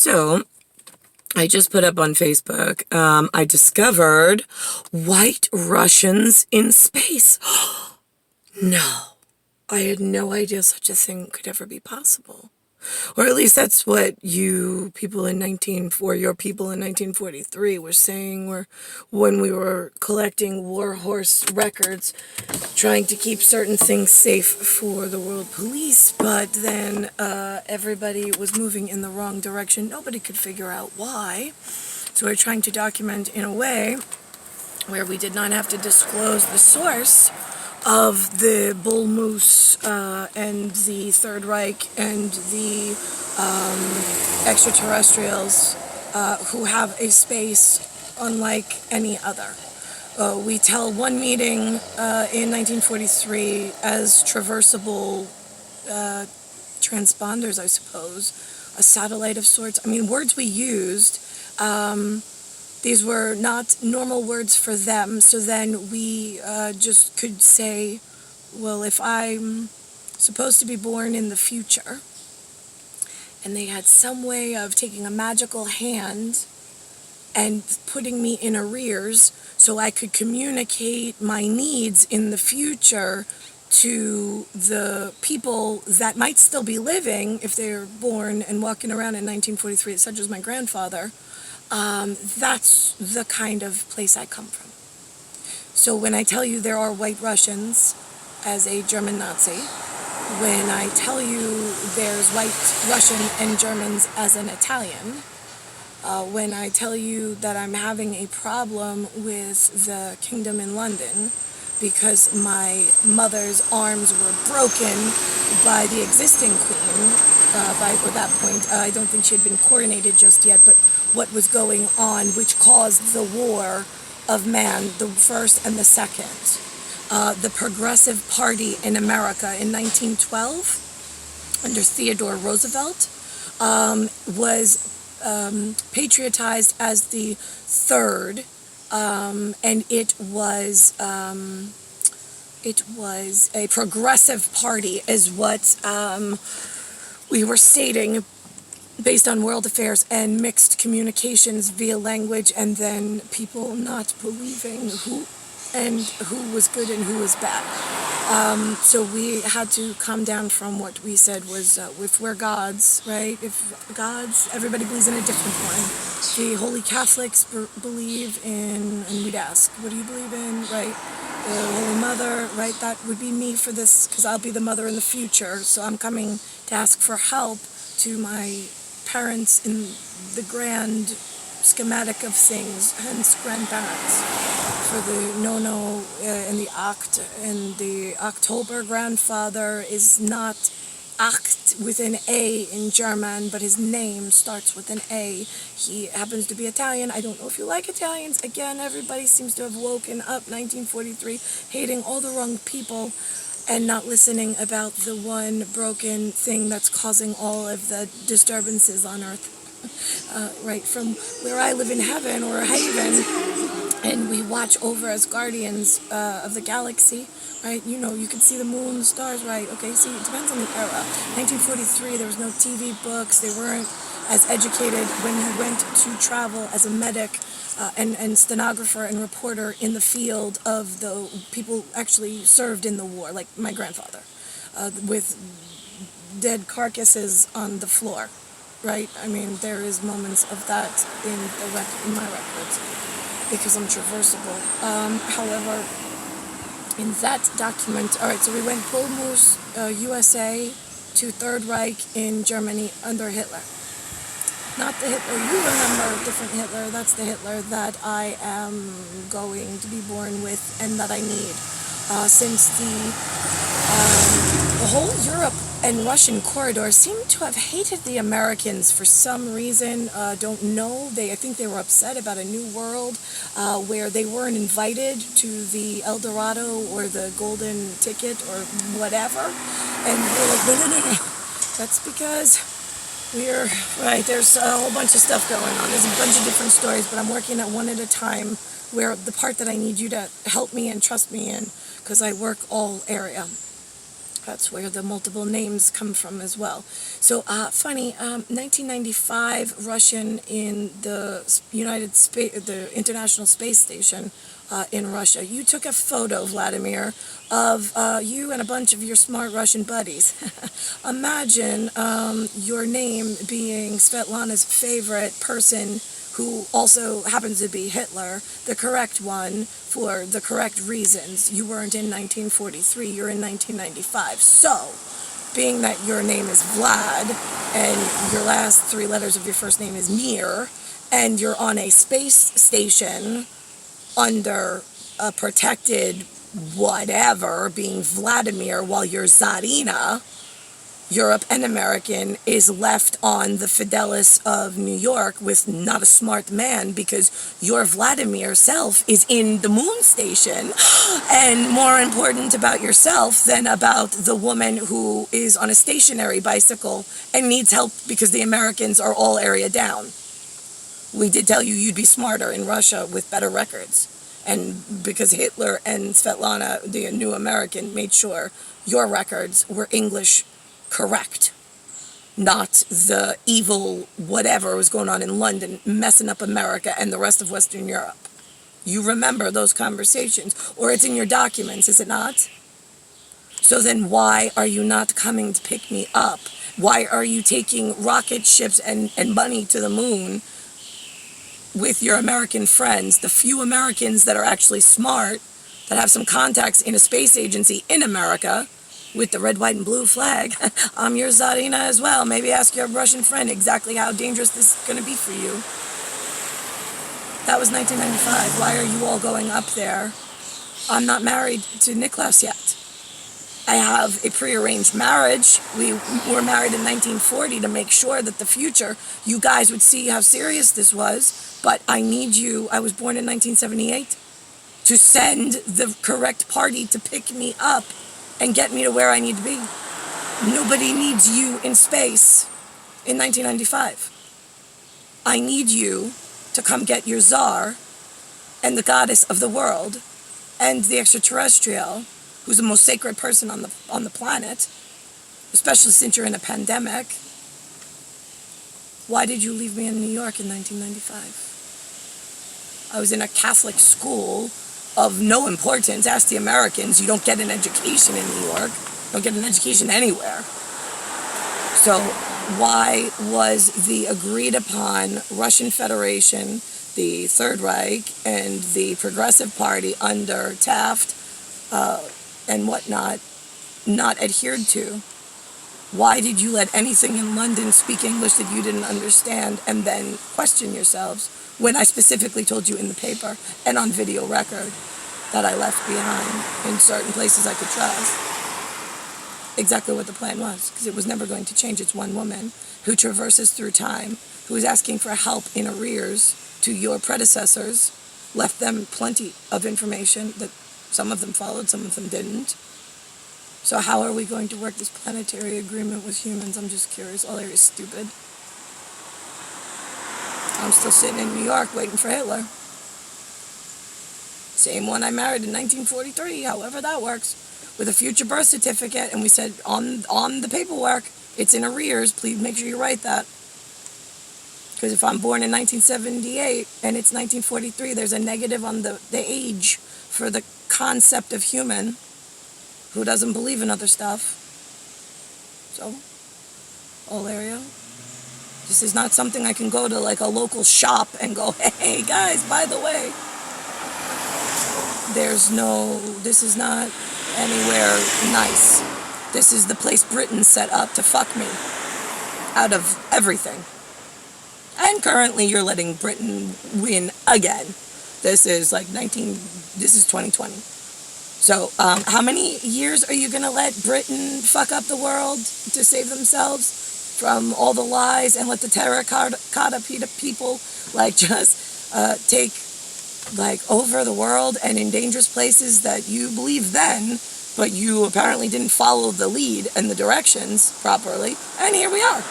So, I just put up on Facebook, I discovered white Russians in space. No, I had no idea such a thing could ever be possible. Or at least that's what your people in 1943 were saying, when we were collecting war horse records, trying to keep certain things safe for the world police, but then everybody was moving in the wrong direction. Nobody could figure out why. So we're trying to document in a way where we did not have to disclose the source of the Bullmoose and the Third Reich and the extraterrestrials who have a space unlike any other. We tell one meeting in 1943 as traversable transponders, I suppose, a satellite of sorts. I mean, words we used, these were not normal words for them, so then we just could say, well, if I'm supposed to be born in the future, and they had some way of taking a magical hand and putting me in arrears so I could communicate my needs in the future to the people that might still be living if they're born and walking around in 1943, such as my grandfather. That's the kind of place I come from. So when I tell you there are white Russians as a German Nazi, when I tell you there's white Russian and Germans as an Italian, when I tell you that I'm having a problem with the kingdom in London because my mother's arms were broken by the existing queen, by that point, I don't think she had been coronated just yet, but what was going on, which caused the war of man, the first and the second. The Progressive Party in America in 1912, under Theodore Roosevelt, was patriotized as the third, and it was a progressive party, is what we were stating, based on world affairs and mixed communications via language, and then people not believing who was good and who was bad. So we had to come down from what we said was, if we're gods, right? If gods, everybody believes in a different one. The Holy Catholics believe in, and we'd ask, what do you believe in, right? The Holy Mother, right? That would be me for this, because I'll be the mother in the future. So I'm coming to ask for help to my parents in the grand schematic of things, hence grandparents. For the no and the Oct and the October grandfather is not Acht with an A in German, but his name starts with an A. He happens to be Italian. I don't know if you like Italians. Again, everybody seems to have woken up 1943 hating all the wrong people and not listening about the one broken thing that's causing all of the disturbances on Earth. Right from where I live in heaven or haven, and we watch over as guardians of the galaxy, right? You know, you can see the moon, stars, right? Okay, see, it depends on the era. 1943, there was no TV books. They weren't as educated. When you went to travel as a medic and stenographer and reporter in the field of the people actually served in the war, like my grandfather, with dead carcasses on the floor. Right? I mean, there is moments of that in my records because I'm traversable. However, in that document, all right, so we went Bullmoose, USA, to Third Reich in Germany under Hitler. Not the Hitler you remember, different Hitler. That's the Hitler that I am going to be born with and that I need. Since the whole Europe and Russian corridor seem to have hated the Americans for some reason. Don't know. I think they were upset about a new world where they weren't invited to the El Dorado or the golden ticket or whatever. And we're like, no. That's because we're, right, there's a whole bunch of stuff going on. There's a bunch of different stories, but I'm working at one at a time, where the part that I need you to help me and trust me in, because I work all area. That's where the multiple names come from as well. So, funny, 1995, Russian in the the International Space Station in Russia. You took a photo, Vladimir, of you and a bunch of your smart Russian buddies. Imagine your name being Svetlana's favorite person, who also happens to be Hitler, the correct one for the correct reasons. You weren't in 1943, you're in 1995. So, being that your name is Vlad, and your last three letters of your first name is Mir, and you're on a space station under a protected whatever, being Vladimir, while you're Czarina, Europe and American, is left on the Fidelis of New York with not a smart man, because your Vladimir self is in the moon station, and more important about yourself than about the woman who is on a stationary bicycle and needs help because the Americans are all area down. We did tell you you'd be smarter in Russia with better records, and because Hitler and Svetlana, the new American, made sure your records were English correct, not the evil whatever was going on in London messing up America and the rest of Western Europe. You remember those conversations, or it's in your documents, is it not? So then why are you not coming to pick me up? Why are you taking rocket ships and money to the moon with your American friends, the few Americans that are actually smart, that have some contacts in a space agency in America, with the red, white, and blue flag? I'm your Czarina as well. Maybe ask your Russian friend exactly how dangerous this is going to be for you. That was 1995. Why are you all going up there? I'm not married to Niklaus yet. I have a prearranged marriage. We were married in 1940 to make sure that the future, you guys would see how serious this was. But I need you, I was born in 1978, to send the correct party to pick me up and get me to where I need to be. Nobody needs you in space in 1995. I need you to come get your czar and the goddess of the world and the extraterrestrial, who's the most sacred person on the planet, especially since you're in a pandemic. Why did you leave me in New York in 1995? I was in a Catholic school of no importance. Ask the Americans. You don't get an education in New York. You don't get an education anywhere. So why was the agreed upon Russian Federation, the Third Reich, and the Progressive Party under Taft and whatnot not adhered to? Why did you let anything in London speak English that you didn't understand and then question yourselves, when I specifically told you in the paper and on video record that I left behind in certain places I could trust exactly what the plan was? Because it was never going to change. It's one woman who traverses through time, who is asking for help in arrears to your predecessors, left them plenty of information that some of them followed, some of them didn't. So how are we going to work this planetary agreement with humans? I'm just curious. All there is stupid. I'm still sitting in New York waiting for Hitler. Same one I married in 1943, however that works, with a future birth certificate, and we said on the paperwork, it's in arrears, please make sure you write that. Because if I'm born in 1978 and it's 1943, there's a negative on the age for the concept of human, who doesn't believe in other stuff. So, Olario, this is not something I can go to like a local shop and go, hey guys, by the way, this is not anywhere nice. This is the place Britain set up to fuck me out of everything. And currently you're letting Britain win again. This is 2020. So, how many years are you going to let Britain fuck up the world to save themselves from all the lies, and let the terracotta people, just take, over the world and in dangerous places that you believed then, but you apparently didn't follow the lead and the directions properly, and here we are.